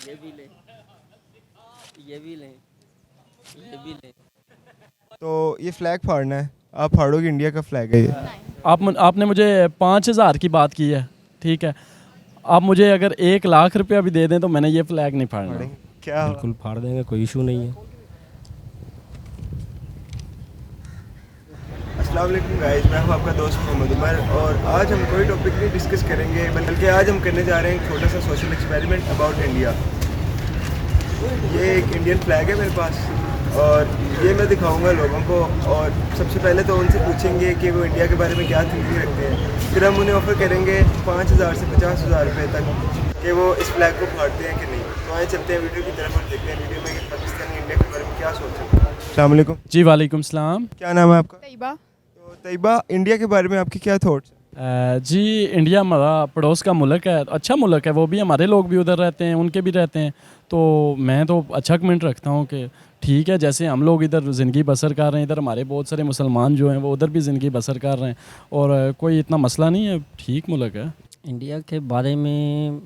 ये भी लें, ये भी लें, ये भी लें। तो ये फ्लैग फाड़ना है, आप फाड़ोगे? इंडिया का फ्लैग है ये। आपने मुझे 5,000 की बात की है, ठीक है। आप मुझे अगर 1,00,000 रुपया भी दे दें तो मैंने ये फ्लैग नहीं फाड़ना। फाड़ेंगे क्या? बिल्कुल फाड़ देंगे, कोई इशू नहीं है। अस्सलाम वालेकुम गाइस, मैं हूं आपका दोस्त मोहम्मद उमर और आज हम कोई टॉपिक नहीं डिस्कस करेंगे, बल्कि आज हम करने जा रहे हैं एक छोटा सा सोशल एक्सपेरिमेंट अबाउट इंडिया। ये एक इंडियन फ्लैग है मेरे पास और ये मैं दिखाऊंगा लोगों को, और सबसे पहले तो उनसे पूछेंगे कि वो इंडिया के बारे में क्या थिंकिंग रखते हैं। फिर हम उन्हें ऑफ़र करेंगे 5,000 से 50,000 रुपये तक कि वो इस फ्लैग को फाड़ते हैं कि नहीं। तो आए चलते हैं वीडियो की तरफ और देखते हैं वीडियो में कि पाकिस्तान इंडिया के बारे में क्या सोचते हैं। अस्सलाम वालेकुम। जी वालेकुम सलाम। क्या नाम है आपका? तैयबा। तो तैयबा, इंडिया के बारे में आपके क्या थॉट्स? जी इंडिया हमारा पड़ोस का मुल्क है, अच्छा मुल्क है, वो भी हमारे लोग भी उधर रहते हैं, उनके भी रहते हैं। तो मैं तो अच्छा कमेंट रखता हूँ कि ठीक है, जैसे हम लोग इधर ज़िंदगी बसर कर रहे हैं, इधर हमारे बहुत सारे मुसलमान जो हैं वो उधर भी ज़िंदगी बसर कर रहे हैं और कोई इतना मसला नहीं है, ठीक मुल्क है। इंडिया के बारे में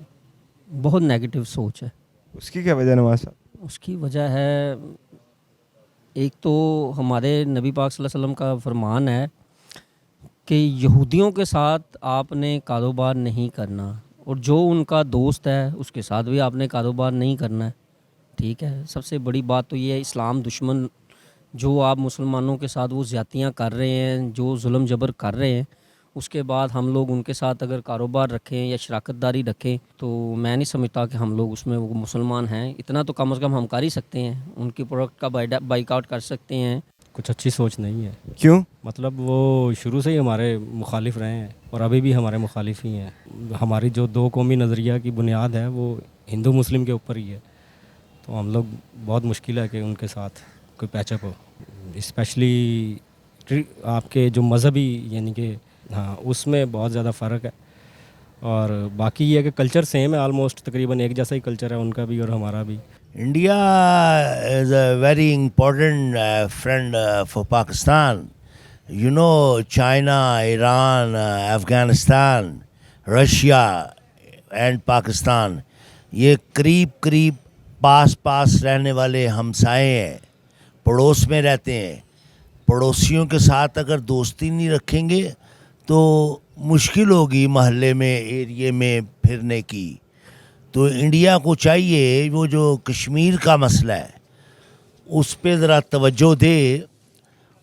बहुत नेगेटिव सोच है। उसकी क्या वजह नवाज साहब? उसकी वजह है, एक तो हमारे नबी पाक सल्लल्लाहु अलैहि वसल्लम का फरमान है कि यहूदियों के साथ आपने कारोबार नहीं करना, और जो उनका दोस्त है उसके साथ भी आपने कारोबार नहीं करना है। ठीक है, सबसे बड़ी बात तो ये है, इस्लाम दुश्मन जो आप मुसलमानों के साथ वो ज़्यादतियाँ कर रहे हैं, जो जुल्म जबर कर रहे हैं, उसके बाद हम लोग उनके साथ अगर कारोबार रखें या शराकतदारी रखें तो मैं नहीं समझता कि हम लोग उसमें वो मुसलमान हैं। इतना तो कम से कम हम कर ही सकते हैं, उनकी प्रोडक्ट का बाइकआउट कर सकते हैं। कुछ अच्छी सोच नहीं है। क्यों? मतलब वो शुरू से ही हमारे मुखालिफ रहे हैं और अभी भी हमारे मुखालिफ ही हैं। हमारी जो दो कौमी नज़रिया की बुनियाद है वो हिंदू मुस्लिम के ऊपर ही है। तो हम लोग बहुत मुश्किल है कि उनके साथ कोई पैचअप हो, स्पेशली आपके जो मज़हबी यानी कि हाँ उसमें बहुत ज़्यादा फ़र्क है। और बाकी ये है कि कल्चर सेम है, आलमोस्ट तकरीबन एक जैसा ही कल्चर है उनका भी और हमारा भी। India is a very important friend for Pakistan. You know, China, Iran, Afghanistan, Russia and Pakistan, ये करीब करीब पास पास रहने वाले हमसाए हैं, पड़ोस में रहते हैं। पड़ोसियों के साथ अगर दोस्ती नहीं रखेंगे तो मुश्किल होगी मोहल्ले में, एरिए में फिरने की। तो इंडिया को चाहिए वो जो कश्मीर का मसला है उस पे ज़रा तवज्जो दे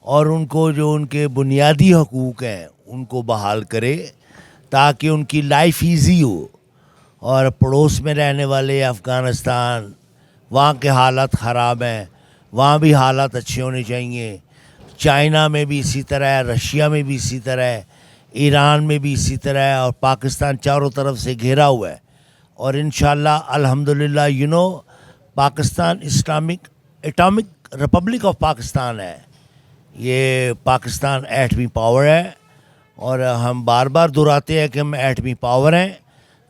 और उनको जो उनके बुनियादी हकूक़ हैं उनको बहाल करे ताकि उनकी लाइफ इजी हो। और पड़ोस में रहने वाले अफ़गानिस्तान, वहाँ के हालात ख़राब हैं, वहाँ भी हालात अच्छे होने चाहिए। चाइना में भी इसी तरह है, रशिया में भी इसी तरह है, ईरान में भी इसी तरह है, और पाकिस्तान चारों तरफ से घिरा हुआ है। और इंशाल्लाह अल्हम्दुलिल्लाह you know Pakistan Islamic atomic Republic of Pakistan है। ये पाकिस्तान एटमी पावर है और हम बार बार दोहराते हैं कि हम एटमी पावर हैं,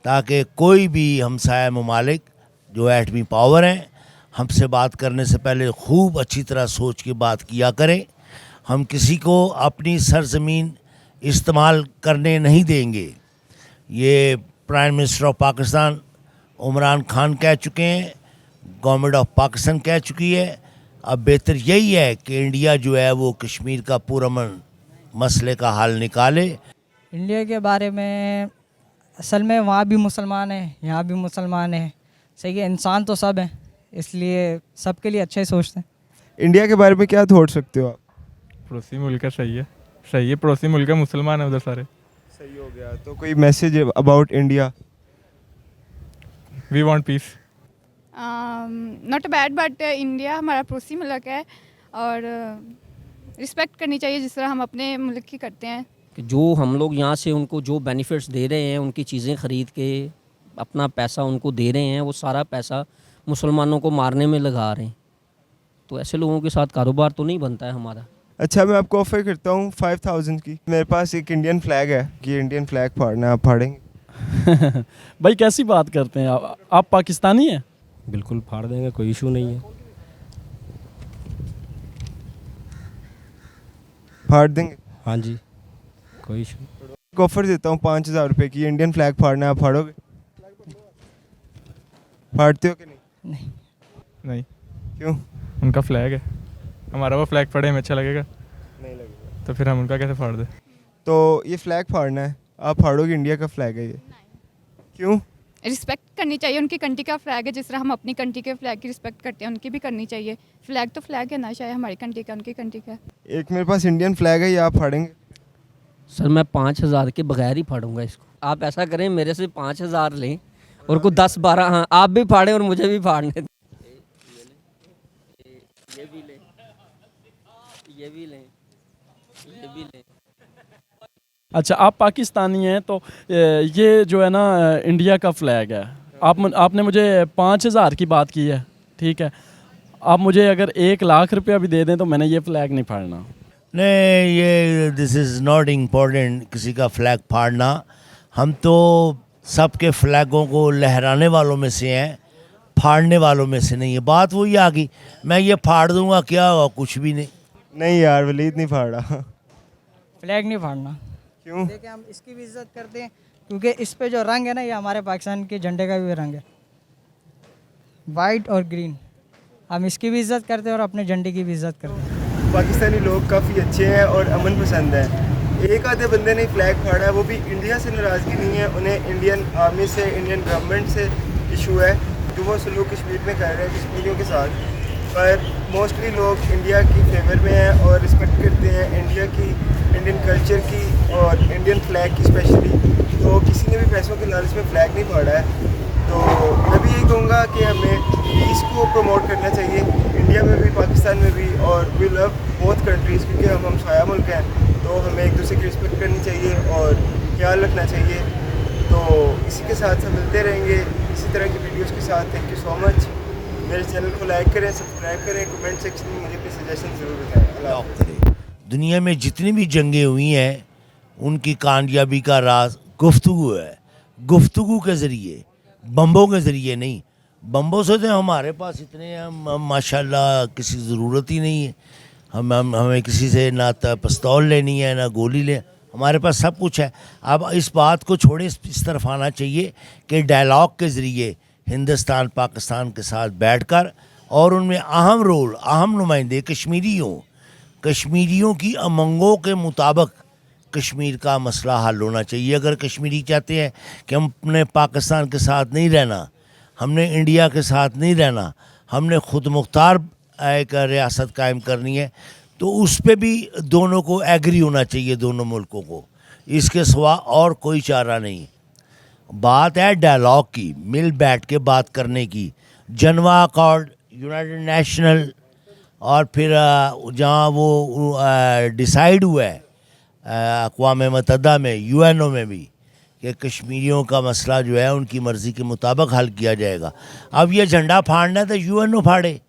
ताकि कोई भी हमसाया ममालिक जो एटमी पावर हैं हमसे बात करने से पहले खूब अच्छी तरह सोच के बात किया करें। हम किसी को अपनी सरजमीन इस्तेमाल करने नहीं देंगे। ये prime minister of Pakistan Imran Khan कह चुके हैं, गवर्नमेंट ऑफ पाकिस्तान कह चुकी है। अब बेहतर यही है कि इंडिया जो है वो कश्मीर का पुरअमन मसले का हल निकाले। इंडिया के बारे में असल में वहाँ भी मुसलमान हैं, यहाँ भी मुसलमान हैं, सही है, इंसान तो सब हैं, इसलिए सबके लिए अच्छा ही सोचते हैं। इंडिया के बारे में क्या थॉट्स रखते हो आप? पड़ोसी मुल्क है, सही है, सही है। पड़ोसी मुल्क है, मुसलमान है उधर सारे। सही हो गया। तो कोई message about India? We want peace. Not bad, but India हमारा पड़ोसी मुल्क है और रिस्पेक्ट करनी चाहिए जिस तरह हम अपने मुल्क की करते हैं। कि जो हम लोग यहाँ से उनको जो बेनिफिट्स दे रहे हैं, उनकी चीज़ें ख़रीद के अपना पैसा उनको दे रहे हैं, वो सारा पैसा मुसलमानों को मारने में लगा रहे हैं। तो ऐसे लोगों के साथ कारोबार तो नहीं बनता है हमारा। अच्छा, मैं आपको ऑफ़र करता हूँ 5,000 की। मेरे पास एक इंडियन फ्लैग है कि इंडियन फ्लैग फाड़ना है, आप फाड़ेंगे? भाई कैसी बात करते हैं आप पाकिस्तानी हैं? बिल्कुल फाड़ देंगे, कोई इशू नहीं है। फाड़ देंगे? हाँ जी, कोई इशू। ऑफ़र देता हूँ 5,000 रुपये की, इंडियन फ्लैग फाड़ना है, आप फाड़ोगे? फाड़ते हो कि नहीं? नहीं। नहीं, क्यों? उनका फ्लैग है, हमारा वो फ्लैग फाड़े हमें अच्छा लगेगा? नहीं लगेगा। तो फिर हम उनका कैसे फाड़ दें? तो ये फ्लैग फाड़ना है, आप फाड़ोगे? इंडिया का फ्लैग है ये, क्यों? रिस्पेक्ट करनी चाहिए, उनकी कंट्री का फ्लैग है, जिस तरह हम अपनी कंट्री के फ्लैग की रिस्पेक्ट करते हैं उनकी भी करनी चाहिए। फ्लैग तो फ्लैग है ना, चाहे हमारी कंट्री का उनकी कंट्री का। एक मेरे पास इंडियन फ्लैग है, ये आप फाड़ेंगे? सर मैं 5,000 के बगैर ही फाड़ूंगा इसको। आप ऐसा करें, मेरे से 5,000 लें और को 10-12, हाँ आप भी फाड़ें और मुझे भी फाड़ने दें। ये भी लें, ये भी लें, ये भी लें। अच्छा, आप पाकिस्तानी हैं तो ये जो है ना इंडिया का फ्लैग है। आपने मुझे 5,000 की बात की है, ठीक है। आप मुझे अगर 1,00,000 रुपया भी दे दें तो मैंने ये फ्लैग नहीं फाड़ना। नहीं, ये दिस इज़ नॉट इम्पोर्टेंट किसी का फ्लैग फाड़ना। हम तो सबके फ्लैगों को लहराने वालों में से हैं, फाड़ने वालों में से नहीं है। बात वही आ गई, मैं ये फाड़ दूंगा क्या होगा? कुछ भी नहीं। नहीं यार, वलीद नहीं फाड़ा। फ्लैग नहीं फाड़ना। क्यों? देखिए हम इसकी भी इज्जत करते हैं क्योंकि इस पे जो रंग है ना, ये हमारे पाकिस्तान के झंडे का भी रंग है, वाइट और ग्रीन। हम इसकी भी इज्जत करते हैं और अपने झंडे की भी इज्जत करते हैं। पाकिस्तानी लोग काफ़ी अच्छे हैं और अमन पसंद हैं। एक आधे बंदे ने फ्लैग फाड़ा है, वो भी इंडिया से नाराज़गी नहीं है, उन्हें इंडियन आर्मी से, इंडियन गवर्नमेंट से इशू है जो वो सलूक कश्मीर में कर रहे हैं कश्मीरियों के साथ। पर मोस्टली लोग इंडिया की फेवर में हैं और रिस्पेक्ट करते हैं इंडिया की, इंडियन कल्चर की और इंडियन फ्लैग की स्पेशली। तो किसी ने भी पैसों के लालच में फ्लैग नहीं फाड़ा है। तो मैं भी यही कहूँगा कि हमें पीस को प्रमोट करना चाहिए, इंडिया में भी, पाकिस्तान में भी। और वी लव बोथ कंट्रीज़, क्योंकि हम हमसाया मुल्क हैं, तो हमें एक दूसरे की रिस्पेक्ट करनी चाहिए और ख्याल रखना चाहिए। तो इसी के साथ हम मिलते रहेंगे इसी तरह की वीडियोज़ के साथ। Thank you so much. मेरे चैनल को लाइक करें, सब्सक्राइब करें, कमेंट सेक्शन में मुझे अपने सजेशन ज़रूर बताएं। अल्लाह हाफ़िज़। दुनिया में जितनी भी जंगें हुई हैं उनकी कामयाबी का राज गुफ्तगू है। गुफ्तगू के ज़रिए, बम्बों के ज़रिए नहीं। बम्बों से तो हमारे पास इतने हैं माशाल्लाह, किसी ज़रूरत ही नहीं है। हमें किसी से ना पिस्तौल लेनी है ना गोली ले, हमारे पास सब कुछ है। अब इस बात को छोड़े, इस तरफ आना चाहिए कि डायलॉग के ज़रिए हिंदुस्तान पाकिस्तान के साथ बैठकर और उनमें अहम रोल, अहम नुमाइंदे कश्मीरियों की उमंगों के मुताबिक कश्मीर का मसला हल होना चाहिए। अगर कश्मीरी चाहते हैं कि हम अपने पाकिस्तान के साथ नहीं रहना, हमने इंडिया के साथ नहीं रहना, हमने खुद मुख्तार एक रियासत कायम करनी है, तो उस पर भी दोनों को एग्री होना चाहिए, दोनों मुल्कों को। इसके सिवा और कोई चारा नहीं। बात है डायलॉग की, मिल बैठ के बात करने की। जनवा अकॉर्ड, यूनाइटेड नेशनल और फिर जहाँ वो डिसाइड हुआ है अक़वाम मुत्तहिदा में, यूएनओ में भी, कि कश्मीरियों का मसला जो है उनकी मर्ज़ी के मुताबिक हल किया जाएगा। अब ये झंडा फाड़ना है तो यूएनओ फाड़े।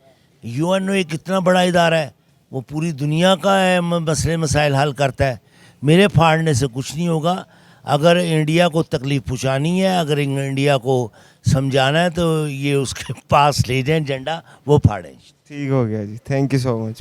यूएनओ एक इतना बड़ा इदारा है, वो पूरी दुनिया का मसले मसाइल हल करता है। मेरे फाड़ने से कुछ नहीं होगा। अगर इंडिया को तकलीफ़ पहुँचानी है, अगर इंडिया को समझाना है, तो ये उसके पास ले जाएं झंडा, वो फाड़ें। ठीक हो गया जी, थैंक यू सो मच।